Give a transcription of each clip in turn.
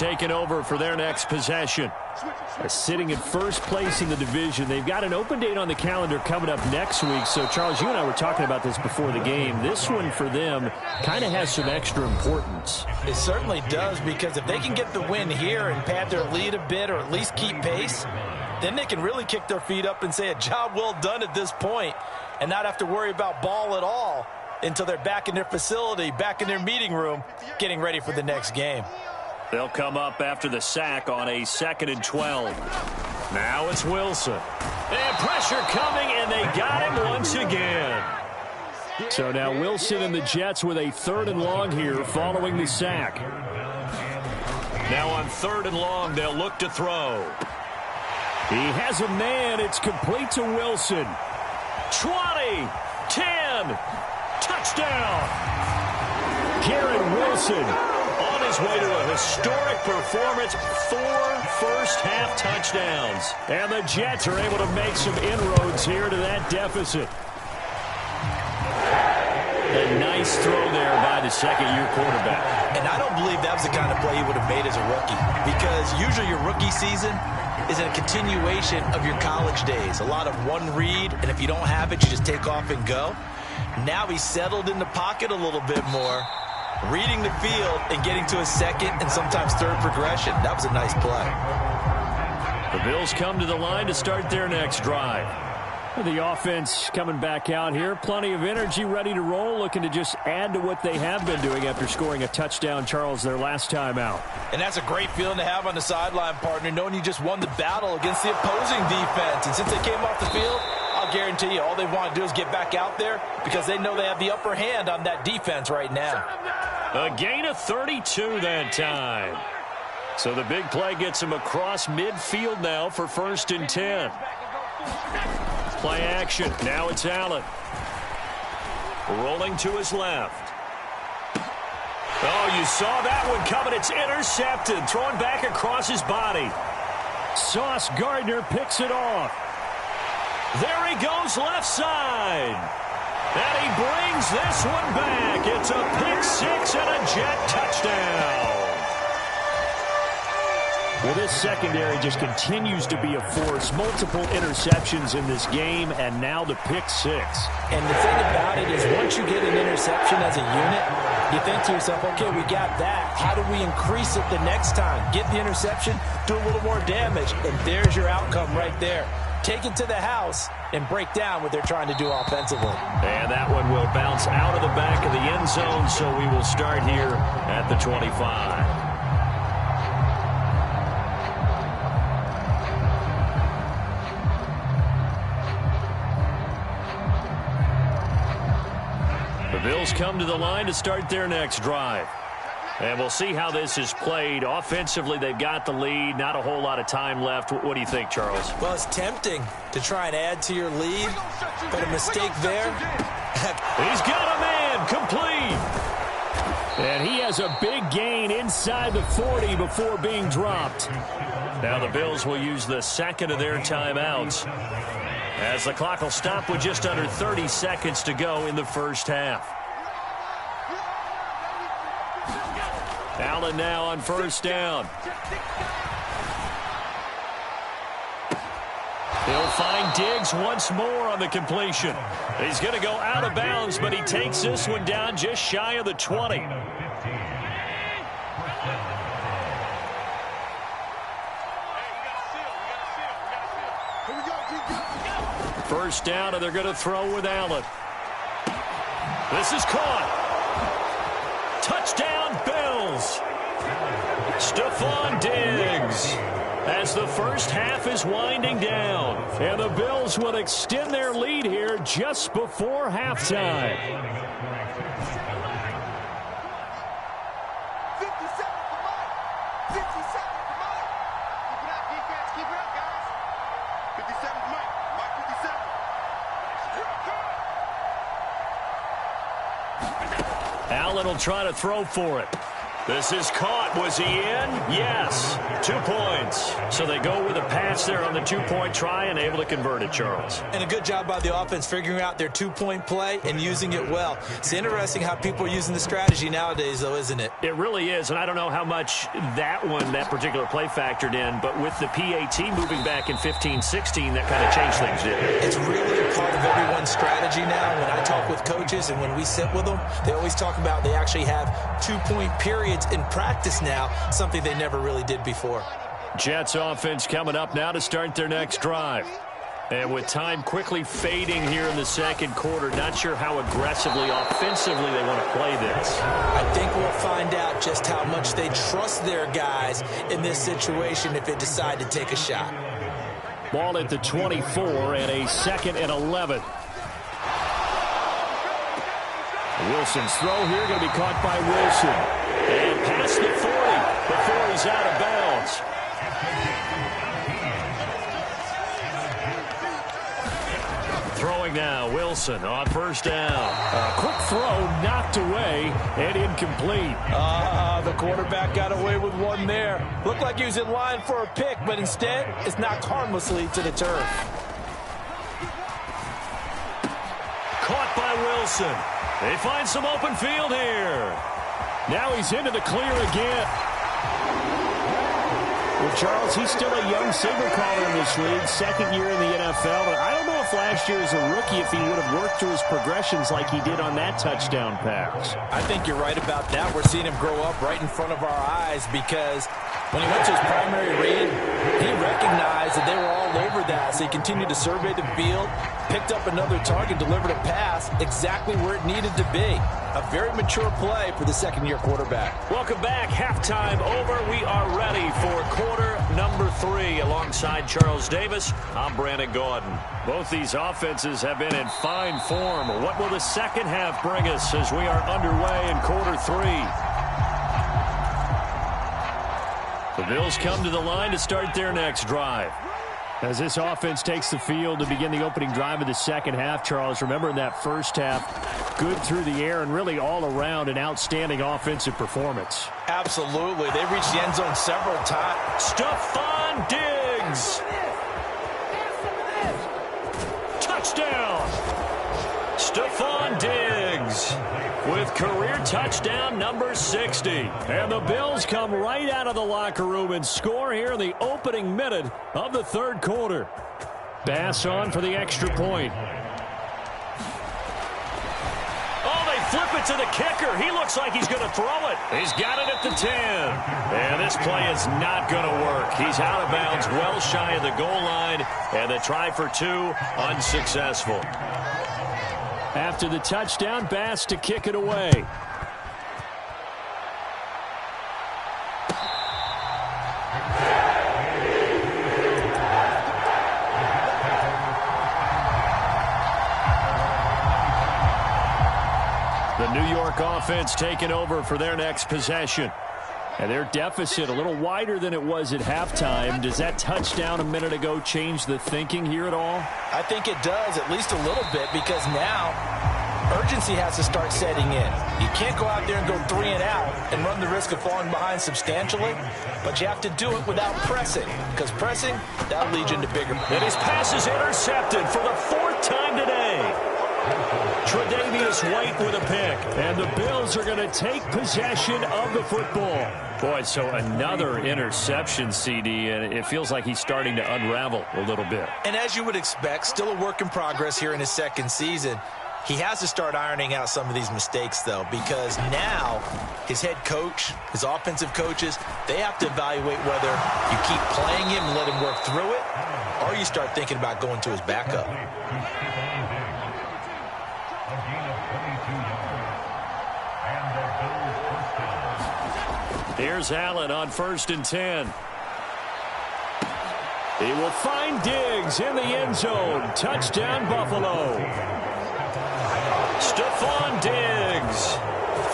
taking over for their next possession. Sitting in first place in the division. They've got an open date on the calendar coming up next week. So, Charles, you and I were talking about this before the game. This one for them kind of has some extra importance. It certainly does, because if they can get the win here and pad their lead a bit or at least keep pace, then they can really kick their feet up and say a job well done at this point and not have to worry about ball at all until they're back in their facility, back in their meeting room, getting ready for the next game. They'll come up after the sack on a 2nd and 12. Now it's Wilson. And pressure coming, and they got him once again. So now Wilson and the Jets with a 3rd and long here following the sack. Now on 3rd and long, they'll look to throw. He has a man. It's complete to Wilson. 20, 10, touchdown. Garrett Wilson on his way to a historic performance, 4 first-half touchdowns. And the Jets are able to make some inroads here to that deficit. A nice throw there by the second-year quarterback. And I don't believe that was the kind of play he would have made as a rookie, because usually your rookie season is a continuation of your college days. A lot of one read, and if you don't have it, you just take off and go. Now he's settled in the pocket a little bit more, reading the field and getting to a second and sometimes third progression. That was a nice play. The Bills come to the line to start their next drive. The offense coming back out here. Plenty of energy, ready to roll, looking to just add to what they have been doing after scoring a touchdown, Charles, their last time out. And that's a great feeling to have on the sideline, partner, knowing you just won the battle against the opposing defense. And since they came off the field, I'll guarantee you all they want to do is get back out there because they know they have the upper hand on that defense right now. A gain of 32 that time. So the big play gets them across midfield now for 1st and 10. Play action. Now it's Allen. Rolling to his left. Oh, you saw that one coming. It's intercepted. Thrown back across his body. Sauce Gardner picks it off. There he goes left side. And he brings this one back. It's a pick 6 and a Jet touchdown. Well, this secondary just continues to be a force. Multiple interceptions in this game, and now the pick 6. And the thing about it is once you get an interception as a unit, you think to yourself, okay, we got that. How do we increase it the next time? Get the interception, do a little more damage, and there's your outcome right there. Take it to the house and break down what they're trying to do offensively. And that one will bounce out of the back of the end zone, so we will start here at the 25. The Bills come to the line to start their next drive. And we'll see how this is played. Offensively, they've got the lead. Not a whole lot of time left. What do you think, Charles? Well, it's tempting to try and add to your lead, but a mistake there. He's got a man complete. And he has a big gain inside the 40 before being dropped. Now the Bills will use the second of their timeouts, as the clock will stop with just under 30 seconds to go in the first half. Allen now on 1st down. He'll find Diggs once more on the completion. He's going to go out of bounds, but he takes this one down just shy of the 20. First down, and they're going to throw with Allen. This is caught. Touchdown, Bills. Stephon Diggs. As the first half is winding down. And the Bills will extend their lead here just before halftime. 50 seconds to Mike. 50 seconds to Mike. Keep it up, defense. Keep it up, guys. 50 seconds, Mike. Mike, 50 seconds. Allen will try to throw for it. This is caught. Was he in? Yes. 2 points. So they go with a pass there on the 2-point try and able to convert it, Charles. And a good job by the offense figuring out their 2-point play and using it well. It's interesting how people are using the strategy nowadays, though, isn't it? It really is, and I don't know how much that particular play factored in, but with the PAT moving back in 15-16, that kind of changed things, didn't it? It's really a part of everyone's strategy now. When I talk with coaches and when we sit with them, they always talk about they actually have 2-point periods in practice now, something they never really did before. Jets offense coming up now to start their next drive. And with time quickly fading here in the second quarter, not sure how aggressively, offensively they want to play this. I think we'll find out just how much they trust their guys in this situation if they decide to take a shot. Ball at the 24 and a 2nd and 11. Wilson's throw here going to be caught by Wilson. And past the 40 before he's out of bounds. Throwing now, Wilson on first down. A quick throw knocked away and incomplete. The quarterback got away with one there. Looked like he was in line for a pick, but instead it's knocked harmlessly to the turf. Caught by Wilson. They find some open field here. Now he's into the clear again. Well, Charles, he's still a young signal caller in this league, 2nd year in the NFL. But I don't know if last year as a rookie, if he would have worked through his progressions like he did on that touchdown pass. I think you're right about that. We're seeing him grow up right in front of our eyes because when he went to his primary read, he recognized that they were all over that. So he continued to survey the field, picked up another target, delivered a pass exactly where it needed to be. A very mature play for the 2nd-year quarterback. Welcome back. Halftime over. We are ready for quarter number 3. Alongside Charles Davis, I'm Brandon Gaudin. Both these offenses have been in fine form. What will the second half bring us as we are underway in quarter 3? The Bills come to the line to start their next drive. As this offense takes the field to begin the opening drive of the second half, Charles, remember in that first half, good through the air and really all around an outstanding offensive performance. Absolutely. They reached the end zone several times. Stefon Diggs. Touchdown. Stefon Diggs with career touchdown number 60. And the Bills come right out of the locker room and score here in the opening minute of the third quarter. Bass on for the extra point. Oh, they flip it to the kicker. He looks like he's going to throw it. He's got it at the 10. And this play is not going to work. He's out of bounds, well shy of the goal line. And the try for 2, unsuccessful. After the touchdown, Bass to kick it away. The New York offense taking over for their next possession. And their deficit a little wider than it was at halftime. Does that touchdown a minute ago change the thinking here at all? I think it does, at least a little bit, because now urgency has to start setting in. You can't go out there and go 3 and out and run the risk of falling behind substantially, but you have to do it without pressing, because pressing, that'll lead you into bigger. And his pass is intercepted for the 4th time today. Tre'Davious White with a pick. And the Bills are going to take possession of the football. Boy, so another interception, CD, and it feels like he's starting to unravel a little bit. And as you would expect, still a work in progress here in his 2nd season. He has to start ironing out some of these mistakes, though, because now his head coach, his offensive coaches, they have to evaluate whether you keep playing him and let him work through it, or you start thinking about going to his backup. Here's Allen on 1st and 10. He will find Diggs in the end zone. Touchdown, Buffalo. Stefon Diggs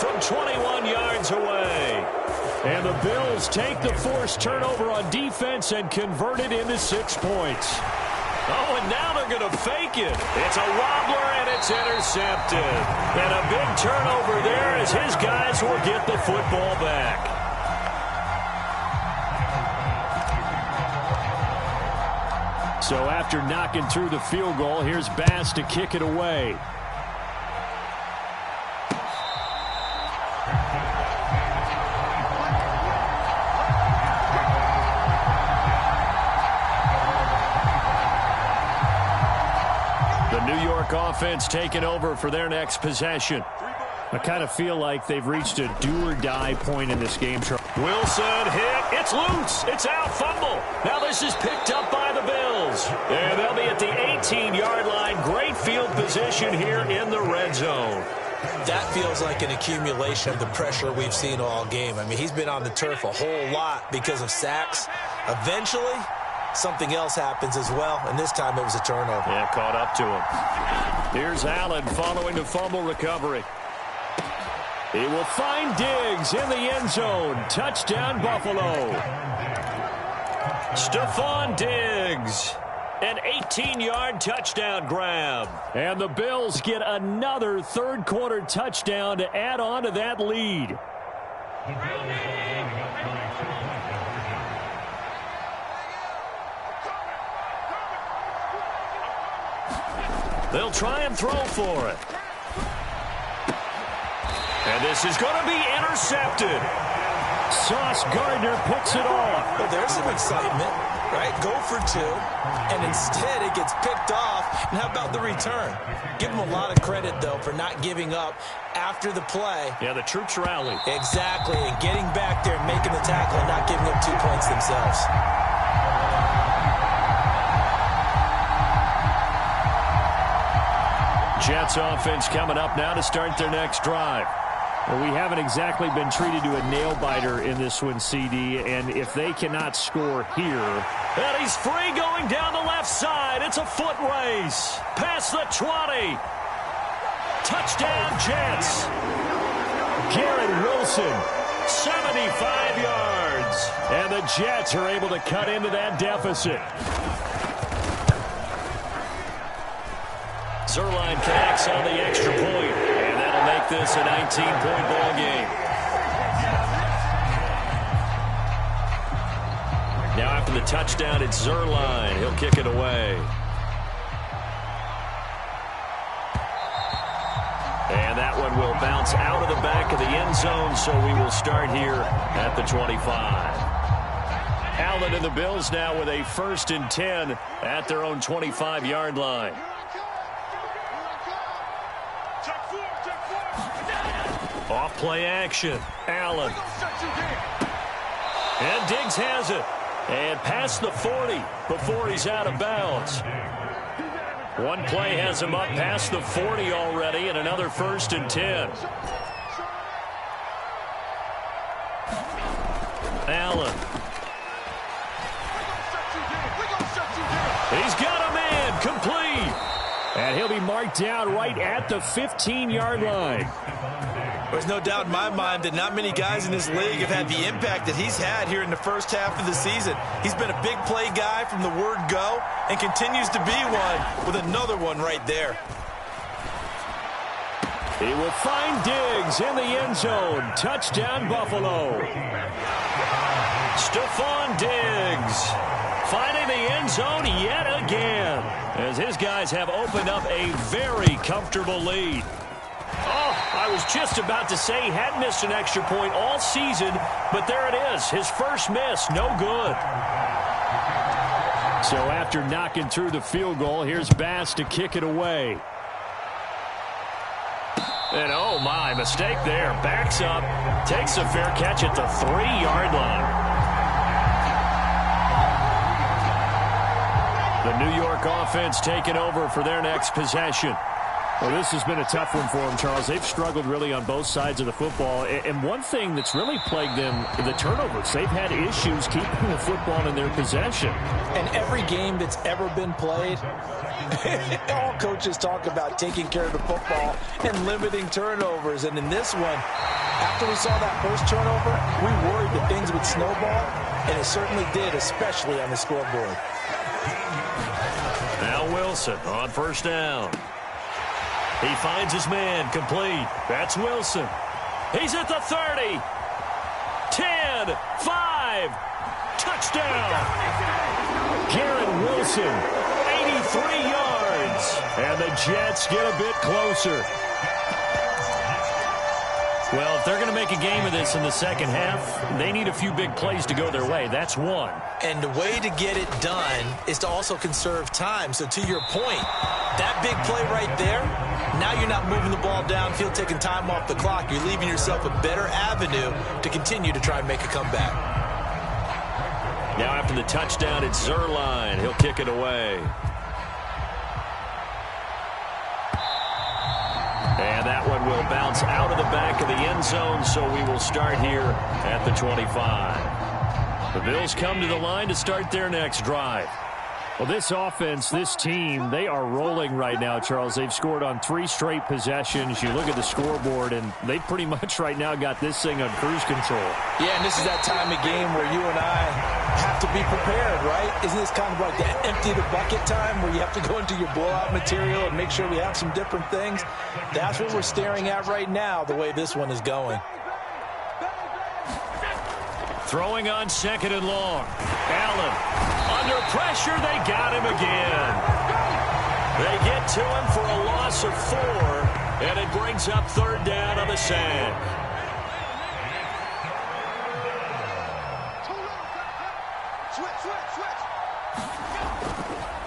from 21 yards away. And the Bills take the forced turnover on defense and convert it into 6 points. Oh, and now they're going to fake it. It's a wobbler, and it's intercepted. And a big turnover there as his guys will get the football back. So after knocking through the field goal, here's Bass to kick it away. Offense taking over for their next possession. I kind of feel like they've reached a do-or-die point in this game. Wilson hit. It's loose. It's out. Fumble. Now this is picked up by the Bills. And they'll be at the 18-yard line. Great field position here in the red zone. That feels like an accumulation of the pressure we've seen all game. I mean, he's been on the turf a whole lot because of sacks. Eventually, something else happens as well, and this time it was a turnover. Yeah, caught up to him. Here's Allen following the fumble recovery. He will find Diggs in the end zone. Touchdown, Buffalo. Stephon Diggs. An 18-yard touchdown grab. And the Bills get another third-quarter touchdown to add on to that lead. They'll try and throw for it. And this is going to be intercepted. Sauce Gardner picks it off. Well, there's some excitement, right? Go for two, and instead it gets picked off. And how about the return? Give them a lot of credit, though, for not giving up after the play. Yeah, the troops rallied. Exactly, and getting back there and making the tackle and not giving up 2 points themselves. Jets offense coming up now to start their next drive. Well, we haven't exactly been treated to a nail-biter in this one, CD, and if they cannot score here... And he's free going down the left side. It's a foot race. Past the 20. Touchdown, Jets. Garrett Wilson, 75 yards. And the Jets are able to cut into that deficit. Zuerlein connects on the extra point, and that'll make this a 19-point ball game. Now after the touchdown, it's Zuerlein. He'll kick it away. And that one will bounce out of the back of the end zone, so we will start here at the 25. Allen and the Bills now with a 1st and 10 at their own 25-yard line. Off play action. Allen. And Diggs has it. And past the 40 before he's out of bounds. One play has him up past the 40 already, and another 1st and 10. Allen. He's got a man. Complete. And he'll be marked down right at the 15-yard line. There's no doubt in my mind that not many guys in this league have had the impact that he's had here in the first half of the season. He's been a big play guy from the word go and continues to be one with another one right there. He will find Diggs in the end zone. Touchdown, Buffalo. Stephon Diggs finding the end zone yet again as his guys have opened up a very comfortable lead. Oh, I was just about to say he had missed an extra point all season, but there it is. His first miss, no good. So after knocking through the field goal, here's Bass to kick it away. And oh my, mistake there. Backs up, takes a fair catch at the 3-yard line. The New York offense taking over for their next possession. Well, this has been a tough one for them, Charles. They've struggled really on both sides of the football. And one thing that's really plagued them, the turnovers. They've had issues keeping the football in their possession. And every game that's ever been played, all coaches talk about taking care of the football and limiting turnovers. And in this one, after we saw that first turnover, we worried that things would snowball, and it certainly did, especially on the scoreboard. Wilson on first down. He finds his man complete. That's Wilson. He's at the 30. 10, 5, touchdown. Garrett Wilson, 83 yards. And the Jets get a bit closer. Well, if they're going to make a game of this in the second half, they need a few big plays to go their way. That's one. And the way to get it done is to also conserve time. So to your point, that big play right there, now you're not moving the ball downfield, taking time off the clock. You're leaving yourself a better avenue to continue to try and make a comeback. Now after the touchdown, it's Zuerlein. He'll kick it away. And that one will bounce out of the back of the end zone, so we will start here at the 25. The Bills come to the line to start their next drive. Well, this offense, this team, they are rolling right now, Charles. They've scored on 3 straight possessions. You look at the scoreboard, and they pretty much right now got this thing on cruise control. Yeah, and this is that time of game where you and I have to be prepared, right? Isn't this kind of like that empty the bucket time where you have to go into your blowout material and make sure we have some different things? That's what we're staring at right now, the way this one is going. Throwing on second and long. Allen. Under pressure, they got him again. They get to him for a loss of 4, and it brings up third down on the sack.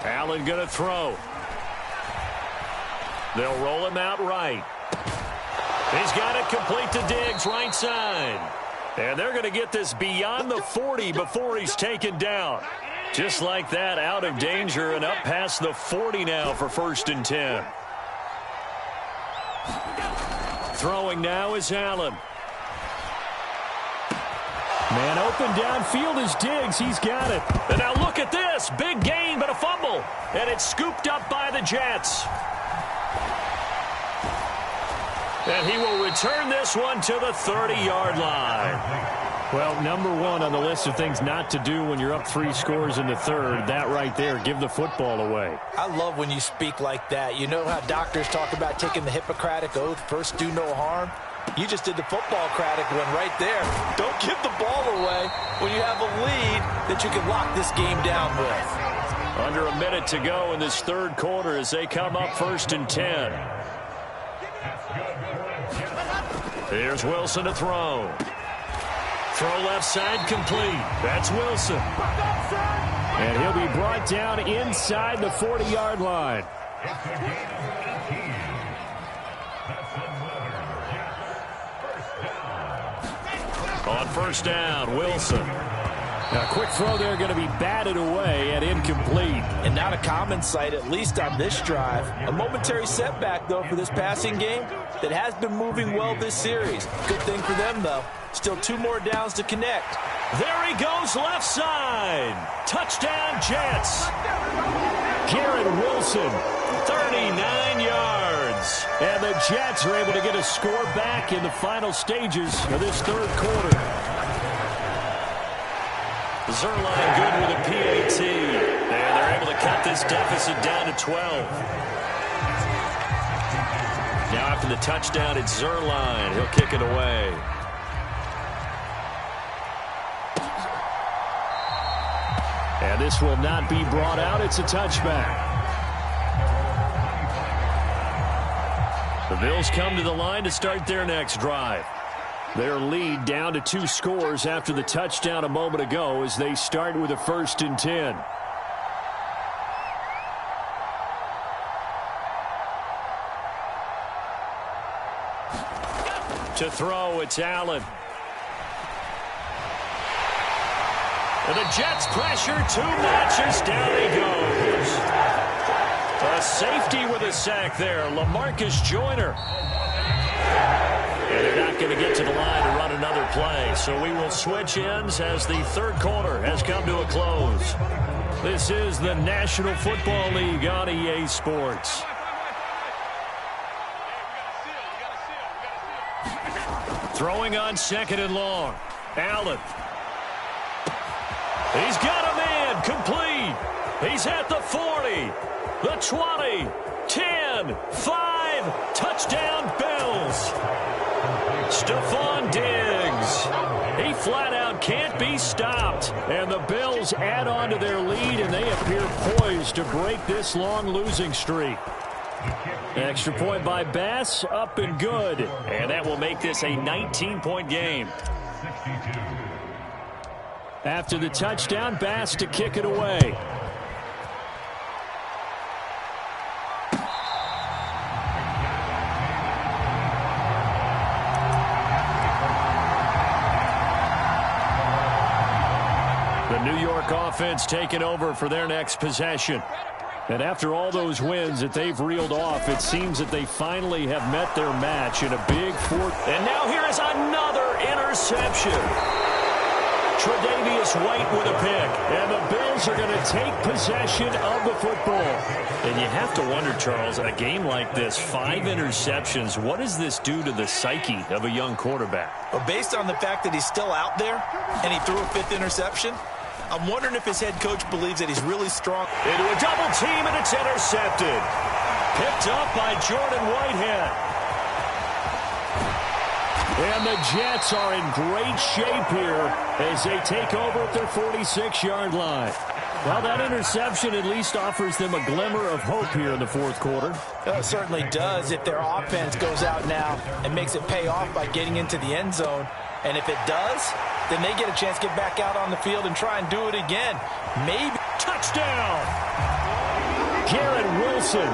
Allen going to throw. They'll roll him out right. He's got it complete to Diggs, right side. And they're going to get this beyond the 40 before he's taken down. Just like that, out of danger and up past the 40 now for 1st and 10. Throwing now is Allen. Man open downfield is Diggs. He's got it. And now look at this. Big gain, but a fumble. And it's scooped up by the Jets. And he will return this one to the 30-yard line. Well, number 1 on the list of things not to do when you're up 3 scores in the third, that right there, give the football away. I love when you speak like that. You know how doctors talk about taking the Hippocratic Oath, first do no harm? You just did the football-cratic one right there. Don't give the ball away when you have a lead that you can lock this game down with. Under a minute to go in this third quarter as they come up 1st and 10. Here's Wilson to throw. Throw left side complete. That's Wilson. And he'll be brought down inside the 40-yard line. On first down, Wilson. Now, a quick throw there going to be batted away and incomplete. And not a common sight, at least on this drive. A momentary setback, though, for this passing game that has been moving well this series. Good thing for them, though. Still 2 more downs to connect. There he goes left side. Touchdown, Jets. Garrett Wilson, 39 yards. And the Jets are able to get a score back in the final stages of this third quarter. Zuerlein good with a PAT. And they're able to cut this deficit down to 12. Now after the touchdown, it's Zuerlein. He'll kick it away. And this will not be brought out. It's a touchback. The Bills come to the line to start their next drive. Their lead down to 2 scores after the touchdown a moment ago as they start with a 1st and 10. To throw, it's Allen. And the Jets pressure too much as down he goes. A safety with a sack there, LaMarcus Joyner. And they're not going to get to the line to run another play. So we will switch ends as the third quarter has come to a close. This is the National Football League on EA Sports. Throwing on second and long. Allen. He's got a man complete. He's at the 40. the 20, 10, 5, touchdown Bills. Stephon Diggs. He flat out can't be stopped. And the Bills add on to their lead, and they appear poised to break this long losing streak. Extra point by Bass, up and good. And that will make this a 19-point game. After the touchdown, Bass to kick it away. The New York offense taking over for their next possession. And after all those wins that they've reeled off, it seems that they finally have met their match in a big fourth. And now here is another interception. Tre'Davious White with a pick. And the Bills are going to take possession of the football. And you have to wonder, Charles, in a game like this, 5 interceptions, what does this do to the psyche of a young quarterback? Well, based on the fact that he's still out there and he threw a 5th interception, I'm wondering if his head coach believes that he's really strong. Into a double team, and it's intercepted. Picked up by Jordan Whitehead. And the Jets are in great shape here as they take over at their 46-yard line. Well, that interception at least offers them a glimmer of hope here in the fourth quarter. It certainly does if their offense goes out now and makes it pay off by getting into the end zone. And if it does, then they get a chance to get back out on the field and try and do it again. Maybe. Touchdown! Garrett Wilson,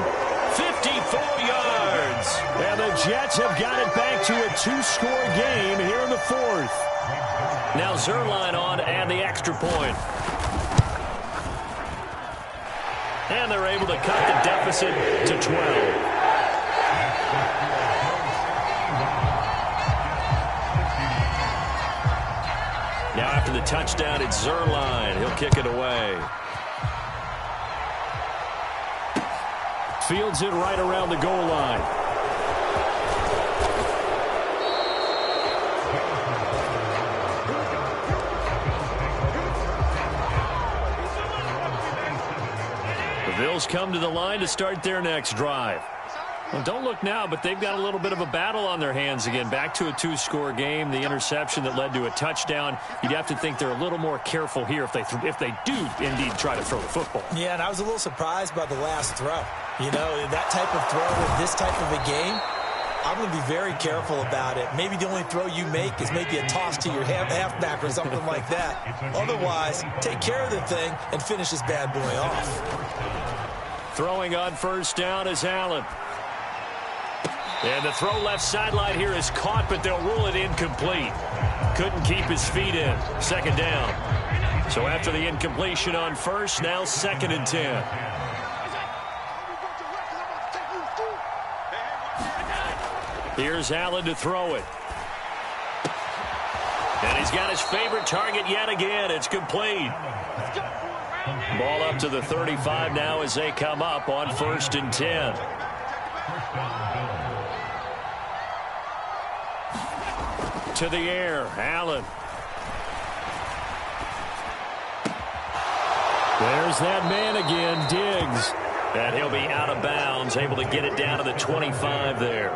54 yards. And the Jets have got it back to a 2-score game here in the fourth. Now Zuerlein on and the extra point. And they're able to cut the deficit to 12. Now after the touchdown, it's Zuerlein. He'll kick it away. Fields it right around the goal line. The Bills come to the line to start their next drive. Well, don't look now, but they've got a little bit of a battle on their hands again. Back to a 2-score game. The interception that led to a touchdown. You'd have to think they're a little more careful here if they do indeed try to throw the football. Yeah, and I was a little surprised by the last throw. You know, that type of throw in this type of a game, I'm going to be very careful about it. Maybe the only throw you make is maybe a toss to your halfback or something like that. Otherwise, take care of the thing and finish this bad boy off. Throwing on first down is Allen. And the throw left sideline here is caught, but they'll rule it incomplete. Couldn't keep his feet in. Second down. So after the incompletion on first, now 2nd and 10. Here's Allen to throw it. And he's got his favorite target yet again. It's complete. Ball up to the 35 now as they come up on 1st and 10. To the air, Allen. There's that man again, Diggs. And he'll be out of bounds, able to get it down to the 25 there.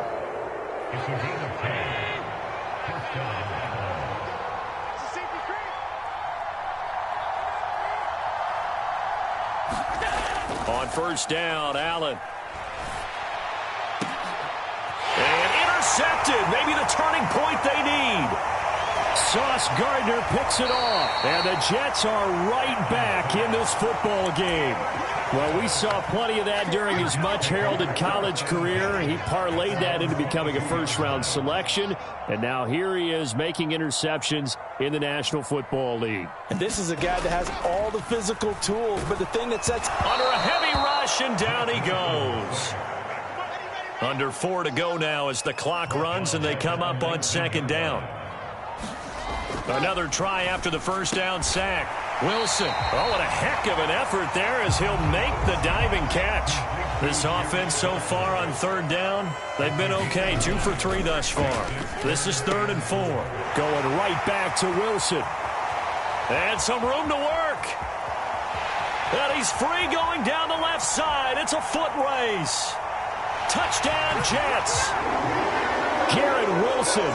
On first down, Allen. And intercepted. Maybe the turning point they need. Sauce Gardner picks it off. And the Jets are right back in this football game. Well, we saw plenty of that during his much-heralded college career. He parlayed that into becoming a first-round selection. And now here he is making interceptions in the National Football League. And this is a guy that has all the physical tools, but the thing that sets under a heavy rush, and down he goes. Under 4 to go now as the clock runs, and they come up on 2nd down. Another try after the first down sack. Wilson, oh, what a heck of an effort there as he'll make the diving catch. This offense so far on 3rd down, they've been okay. 2 for 3 thus far. This is 3rd and 4. Going right back to Wilson. And some room to work. And he's free going down the left side. It's a foot race. Touchdown, Jets. Garrett Wilson,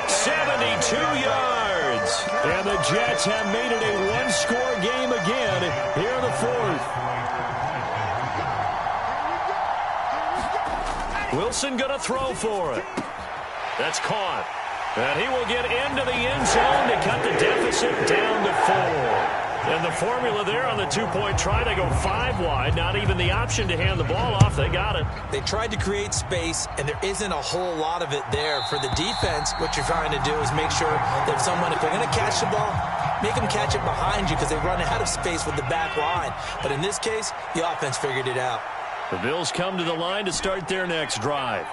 72 yards. And the Jets have made it a one-score game again here in the fourth. Wilson going to throw for it. That's caught. And he will get into the end zone to cut the deficit down to 4. And the formula there on the two-point try, they go 5 wide. Not even the option to hand the ball off. They got it. They tried to create space, and there isn't a whole lot of it there. For the defense, what you're trying to do is make sure that if they're going to catch the ball, make them catch it behind you because they run out of space with the back line. But in this case, the offense figured it out. The Bills come to the line to start their next drive.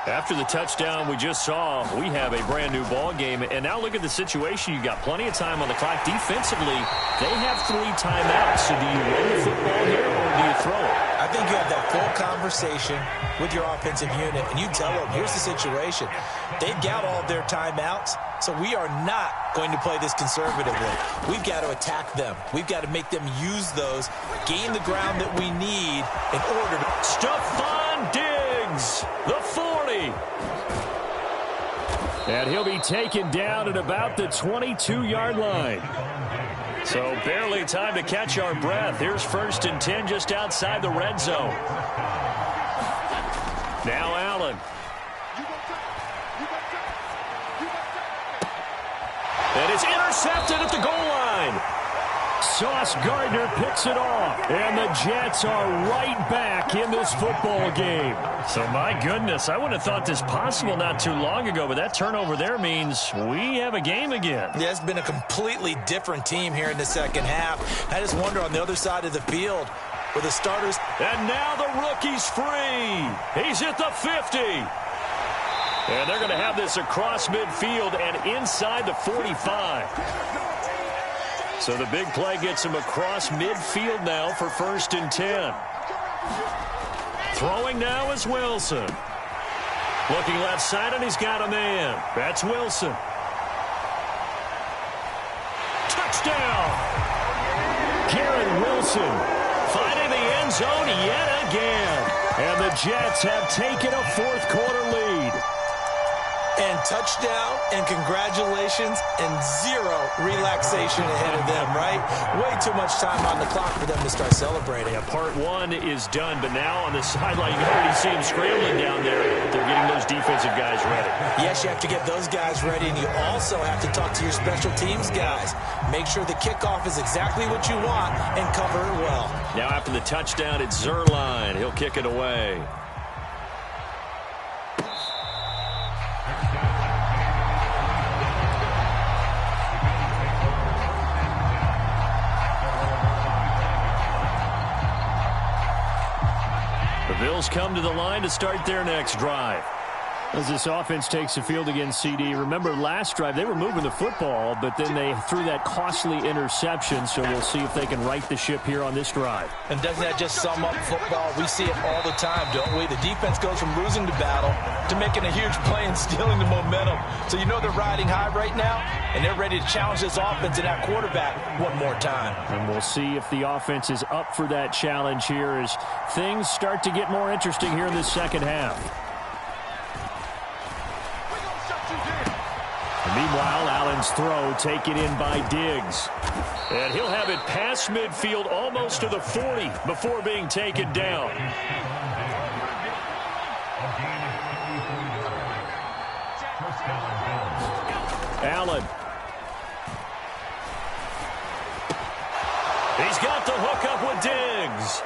After the touchdown we just saw, we have a brand-new ball game. And now look at the situation. You got plenty of time on the clock. Defensively, they have 3 timeouts. So do you run the football here or do you throw it? I think you have that full conversation with your offensive unit, and you tell them, here's the situation. They've got all of their timeouts, so we are not going to play this conservatively. We've got to attack them. We've got to make them use those, gain the ground that we need in order to... Stephon Diggs, the 40. And he'll be taken down at about the 22-yard line. So barely time to catch our breath. Here's 1st and 10 just outside the red zone. Now Allen. And it's intercepted at the goal line. Sauce Gardner picks it off. And the Jets are right back in this football game. So, my goodness, I wouldn't have thought this possible not too long ago, but that turnover there means we have a game again. Yeah, it's been a completely different team here in the second half. I just wonder on the other side of the field with the starters. And now the rookie's free. He's at the 50. And they're going to have this across midfield and inside the 45. So the big play gets him across midfield now for 1st and 10. Throwing now is Wilson. Looking left side, and he's got a man. That's Wilson. Touchdown! Garrett Wilson finding the end zone yet again. And the Jets have taken a 4th quarter lead. And touchdown, and congratulations, and 0 relaxation ahead of them, right? Way too much time on the clock for them to start celebrating. Yeah, part 1 is done, but now on the sideline, you can already see him scrambling down there. They're getting those defensive guys ready. Yes, you have to get those guys ready, and you also have to talk to your special teams guys. Make sure the kickoff is exactly what you want and cover it well. Now after the touchdown, it's Zuerlein. He'll kick it away. The Bills come to the line to start their next drive. As this offense takes the field against CD, remember last drive they were moving the football, but then they threw that costly interception, so we'll see if they can right the ship here on this drive. And doesn't that just sum up football? We see it all the time, don't we? The defense goes from losing the battle to making a huge play and stealing the momentum. So you know they're riding high right now, and they're ready to challenge this offense and that quarterback one more time. And we'll see if the offense is up for that challenge here as things start to get more interesting here in this second half. Meanwhile, Allen's throw taken in by Diggs. And he'll have it past midfield almost to the 40 before being taken down. Allen. He's got the hook up with Diggs.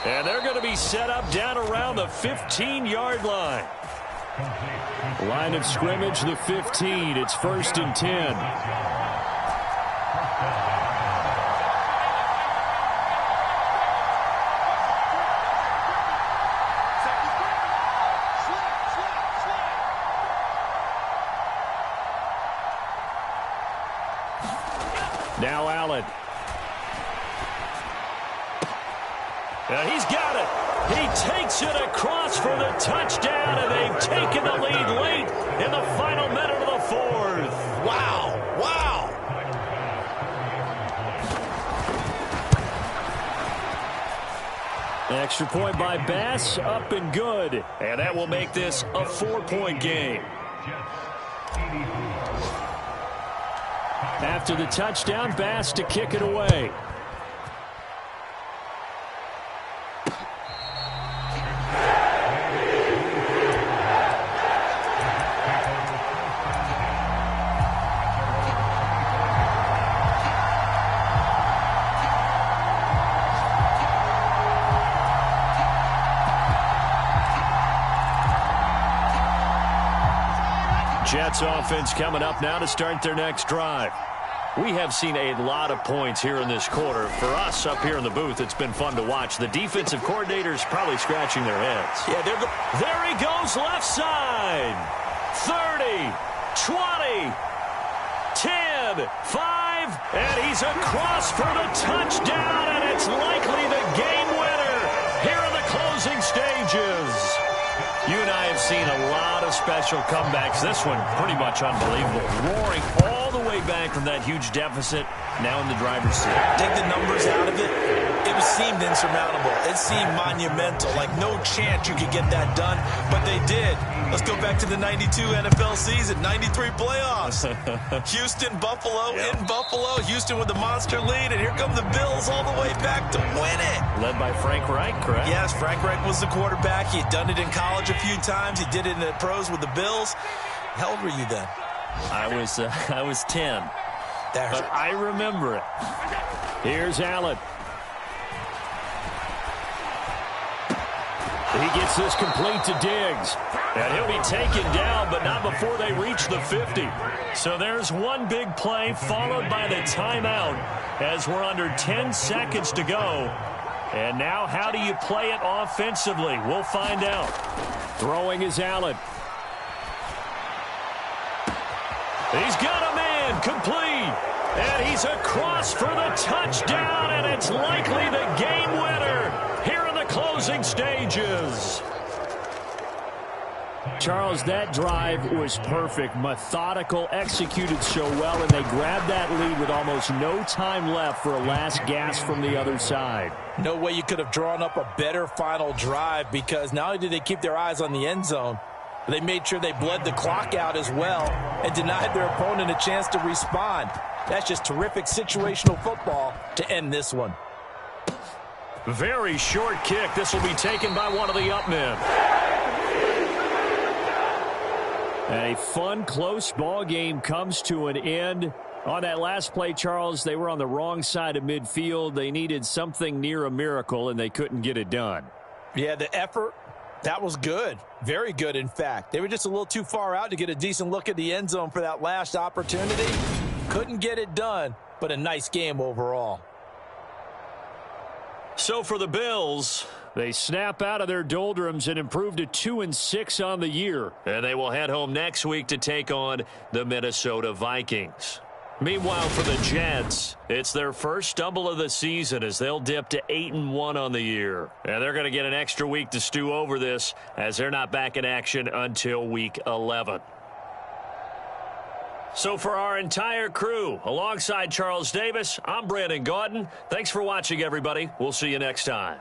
And they're going to be set up down around the 15-yard line. Line of scrimmage, the 15. It's 1st and 10. Now Allen. And he's got it. He takes it across for the touchdown, and they've taken the lead late in the final minute of the 4th. Wow. Wow. Extra point by Bass, up and good. And that will make this a 4-point game. After the touchdown, Bass to kick it away. Jets offense coming up now to start their next drive. We have seen a lot of points here in this quarter. For us up here in the booth, it's been fun to watch. The defensive coordinators probably scratching their heads. Yeah, there he goes left side. 30, 20, 10, 5, and he's across for the touchdown, and it's likely the game winner here in the closing stages. You and I have seen a lot of special comebacks. This one pretty much unbelievable. Roaring all the way back from that huge deficit, now in the driver's seat. Take the numbers out of it. It seemed insurmountable. It seemed monumental. Like no chance you could get that done, but they did. Let's go back to the 92 NFL season, 93 playoffs. Houston, Buffalo, in Buffalo. Houston with the monster lead, and here come the Bills all the way back to win it. Led by Frank Reich, correct? Yes, Frank Reich was the quarterback. He had done it in college a few times. He did it in the pros with the Bills. How old were you then? I was 10. That hurt. But I remember it. Here's Allen. He gets this complete to Diggs. And he'll be taken down, but not before they reach the 50. So there's one big play followed by the timeout as we're under 10 seconds to go. And now how do you play it offensively? We'll find out. Throwing is Allen. He's got a man complete. And he's across for the touchdown, and it's likely the game winner here in the closing stages. Charles, that drive was perfect, methodical, executed so well, and they grabbed that lead with almost no time left for a last gasp from the other side. No way you could have drawn up a better final drive, because not only did they keep their eyes on the end zone, but they made sure they bled the clock out as well and denied their opponent a chance to respond. That's just terrific situational football to end this one. Very short kick. This will be taken by one of the up men. A fun, close ball game comes to an end. On that last play, Charles, they were on the wrong side of midfield. They needed something near a miracle, and they couldn't get it done. Yeah, the effort, that was good. Very good, in fact. They were just a little too far out to get a decent look at the end zone for that last opportunity. Couldn't get it done, but a nice game overall. So for the Bills, they snap out of their doldrums and improve to 2-6 on the year. And they will head home next week to take on the Minnesota Vikings. Meanwhile, for the Jets, it's their first stumble of the season as they'll dip to 8-1 on the year. And they're going to get an extra week to stew over this as they're not back in action until week 11. So for our entire crew, alongside Charles Davis, I'm Brandon Gaudin. Thanks for watching, everybody. We'll see you next time.